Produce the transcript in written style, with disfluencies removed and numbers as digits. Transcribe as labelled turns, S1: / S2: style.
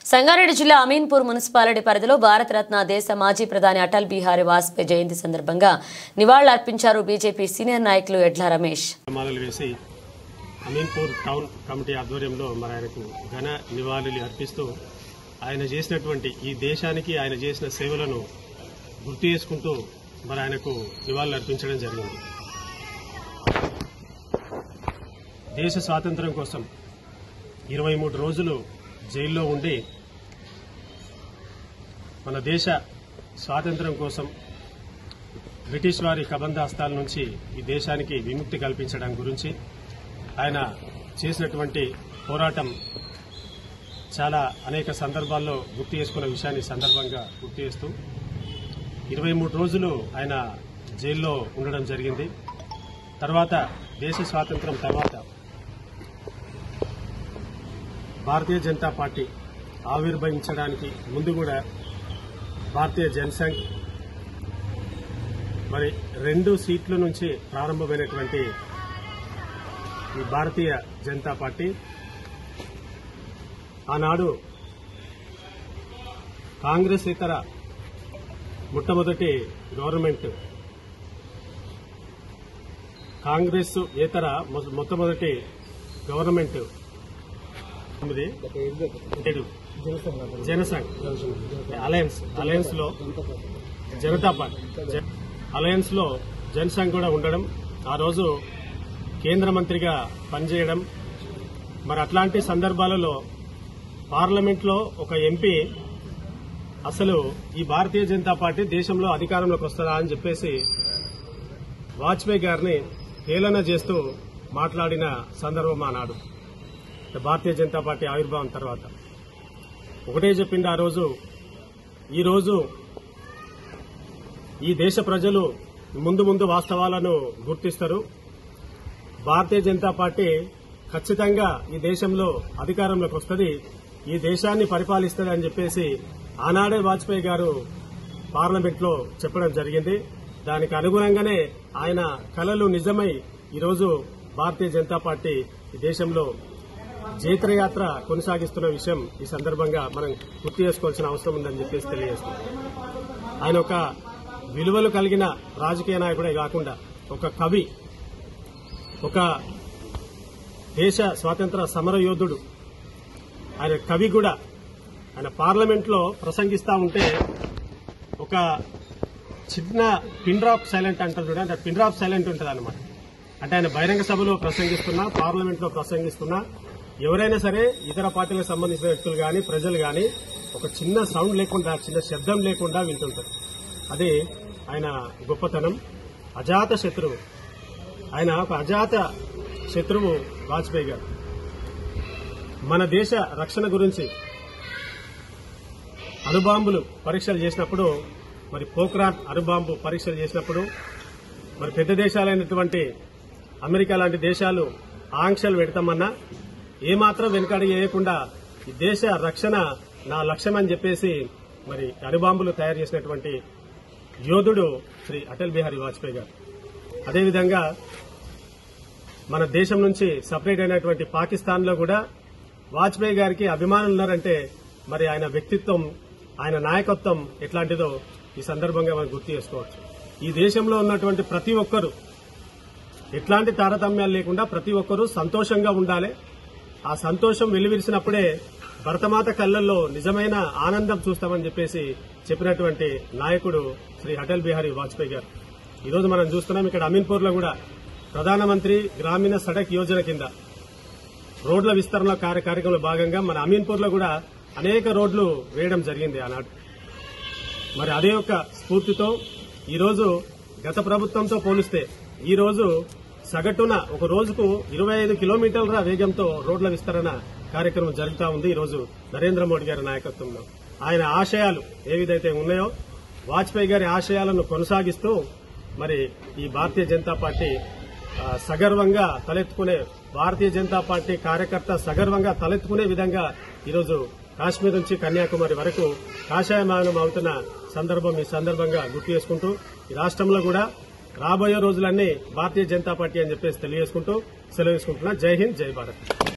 S1: సంగారెడ్డి జిల్లా అమీన్పూర్ మున్సిపాలిటీ పరిధిలో భారతరత్న దేశ మాజీ ప్రధాని అటల్ బిహారీ వాజ్పేయి జయంతి సందర్భంగా నివాళులర్పించారు బీజేపీ సీనియర్ నాయకులు ఎడ్ల రమేష్.
S2: అమీన్పూర్ టౌన్ కమిటీ ఆధ్వర్యంలో ఆయనకు ఘన నివాళులు అర్పిస్తూ ఆయన చేసినటువంటి ఈ దేశానికి ఆయన చేసిన సేవలను గుర్తు చేసుకుంటూ ఆయనకు నివాళులు అర్పించడం జరిగింది. దేశ స్వాతంత్ర్యం కోసం 23 రోజులు జైల్లో ఉండి మన దేశ స్వాతంత్ర్యం కోసం బ్రిటిష్ వారి కబంధాస్తాల నుంచి ఈ దేశానికి విముక్తి కల్పించడం గురించి ఆయన చేసినటువంటి పోరాటం చాలా అనేక సందర్భాల్లో గుర్తు చేసుకున్న విషయాన్ని సందర్భంగా గుర్తు చేస్తూ 23 రోజులు ఆయన జైల్లో ఉండడం జరిగింది. తర్వాత దేశ స్వాతంత్ర్యం తర్వాత భారతీయ జనతా పార్టీ ఆవిర్భవించడానికి ముందు కూడా భారతీయ జనసంఘ్ 2 సీట్ల నుంచి ప్రారంభమైనటువంటి ఈ భారతీయ జనతా పార్టీ ఆనాడు కాంగ్రెస్ ఇతర మొట్టమొదటి గవర్నమెంట్ కాంగ్రెస్ ఇతర మొట్టమొదటి గవర్నమెంట్ జనసంఘ్ అలయన్స్ లో జనతా పార్టీ అలయన్స్ లో జనసంఘ్ కూడా ఉండడం, ఆ రోజు కేంద్ర మంత్రిగా పనిచేయడం, అట్లాంటి సందర్భాలలో పార్లమెంట్ లో ఒక ఎంపీ అసలు ఈ భారతీయ జనతా పార్టీ దేశంలో అధికారంలోకి వస్తుందా అని చెప్పేసి వాజ్పేయి గారిని హేళన చేస్తూ మాట్లాడిన సందర్భం ఆనాడు భారతీయ జనతా పార్టీ ఆవిర్భావం తర్వాత ఒకటే చెప్పింది ఆ రోజు. ఈరోజు ఈ దేశ ప్రజలు ముందు వాస్తవాలను గుర్తిస్తారు, భారతీయ జనతా పార్టీ ఖచ్చితంగా ఈ దేశంలో అధికారంలోకి వస్తుంది, ఈ దేశాన్ని పరిపాలిస్తుంది అని చెప్పేసి ఆనాడే వాజ్పేయి గారు పార్లమెంట్ లో చెప్పడం జరిగింది. దానికి అనుగుణంగానే ఆయన కలలు నిజమై ఈరోజు భారతీయ జనతా పార్టీ ఈ దేశంలో జైత్రయాత్ర కొనసాగిస్తున్న విషయం ఈ సందర్భంగా మనం గుర్తు చేసుకోవాల్సిన అవసరం ఉందని చెప్పేసి తెలియజేస్తున్నాం. ఆయన ఒక విలువలు కలిగిన రాజకీయ నాయకుడే కాకుండా ఒక కవి, ఒక దేశ స్వాతంత్ర సమర యోధుడు, ఆయన కవి కూడా. ఆయన పార్లమెంట్ లో ప్రసంగిస్తా ఉంటే ఒక చిన్న పిన్ డ్రాప్ సైలెంట్ అంటారు చూడండి, అంటే పిన్ డ్రాప్ సైలెంట్ ఉంటుంది అనమాట. అంటే ఆయన బహిరంగ సభలో ప్రసంగిస్తున్నా, పార్లమెంట్ లో ప్రసంగిస్తున్నా ఎవరైనా సరే ఇతర పార్టీలకు సంబంధించిన వ్యక్తులు గాని ప్రజలు గాని ఒక చిన్న సౌండ్ లేకుండా, చిన్న శబ్దం లేకుండా వింటుంటారు. అది ఆయన గొప్పతనం. అజాత శత్రువు, ఆయన ఒక అజాత శత్రువు వాజ్పేయి గారు. మన దేశ రక్షణ గురించి అణుబాంబులు పరీక్షలు చేసినప్పుడు, పోఖ్రాన్ అణుబాంబు పరీక్షలు చేసినప్పుడు పెద్ద దేశాలైనటువంటి అమెరికా లాంటి దేశాలు ఆంక్షలు పెడతామన్నా ఏమాత్రం వెనుకడుగు వేయకుండా ఈ దేశ రక్షణ నా లక్ష్యం అని చెప్పేసి అణుబాంబులు తయారు చేసినటువంటి యోధుడు శ్రీ అటల్ బిహారీ వాజ్పేయి గారు. అదేవిధంగా మన దేశం నుంచి సపరేట్ అయినటువంటి పాకిస్తాన్ లో కూడా వాజ్పేయి గారికి అభిమానులు ఉన్నారంటే ఆయన వ్యక్తిత్వం, ఆయన నాయకత్వం ఎట్లాంటిదో ఈ సందర్భంగా మనం గుర్తు చేసుకోవచ్చు. ఈ దేశంలో ఉన్నటువంటి ప్రతి ఒక్కరూ ఎట్లాంటి తారతమ్యాలు లేకుండా ప్రతి ఒక్కరూ సంతోషంగా ఉండాలి. ఆ సంతోషం వెలువరిసినప్పుడే భరతమాత కళ్లల్లో నిజమైన ఆనందం చూస్తామని చెప్పేసి చెప్పినటువంటి నాయకుడు శ్రీ అటల్ బిహారీ వాజ్పేయి గారు. ఈరోజు మనం చూస్తున్నాం, ఇక్కడ అమీన్పూర్ లో కూడా ప్రధానమంత్రి గ్రామీణ సడక్ యోజన కింద రోడ్ల విస్తరణ కార్యక్రమంలో భాగంగా మన అమీన్పూర్ లో కూడా అనేక రోడ్లు వేయడం జరిగింది ఆనాడు. అదే యొక్క స్ఫూర్తితో ఈరోజు గత ప్రభుత్వంతో పోలిస్తే ఈరోజు సగటున ఒక రోజుకు 25 కిలోమీటర్ల వేగంతో రోడ్ల విస్తరణ కార్యక్రమం జరుగుతూ ఉంది. ఈరోజు నరేంద్ర మోడీ గారి నాయకత్వంలో ఆయన ఆశయాలు ఏవిధైతే ఉన్నాయో వాజ్పేయి గారి ఆశయాలను కొనసాగిస్తూ ఈ భారతీయ జనతా పార్టీ సగర్వంగా తలెత్తుకునే, భారతీయ జనతా పార్టీ కార్యకర్త సగర్వంగా తలెత్తుకునే విధంగా ఈరోజు కాశ్మీర్ నుంచి కన్యాకుమారి వరకు కాషాయమానం అవుతున్న సందర్భం ఈ సందర్భంగా గుర్తు చేసుకుంటూ ఈ రాష్ట్రంలో కూడా రాబోయే రోజులన్నీ భారతీయ జనతా పార్టీ అని చెప్పేసి తెలియజేసుకుంటూ సెలవు తీసుకుంటున్నా. జై హింద్, జై భారత్.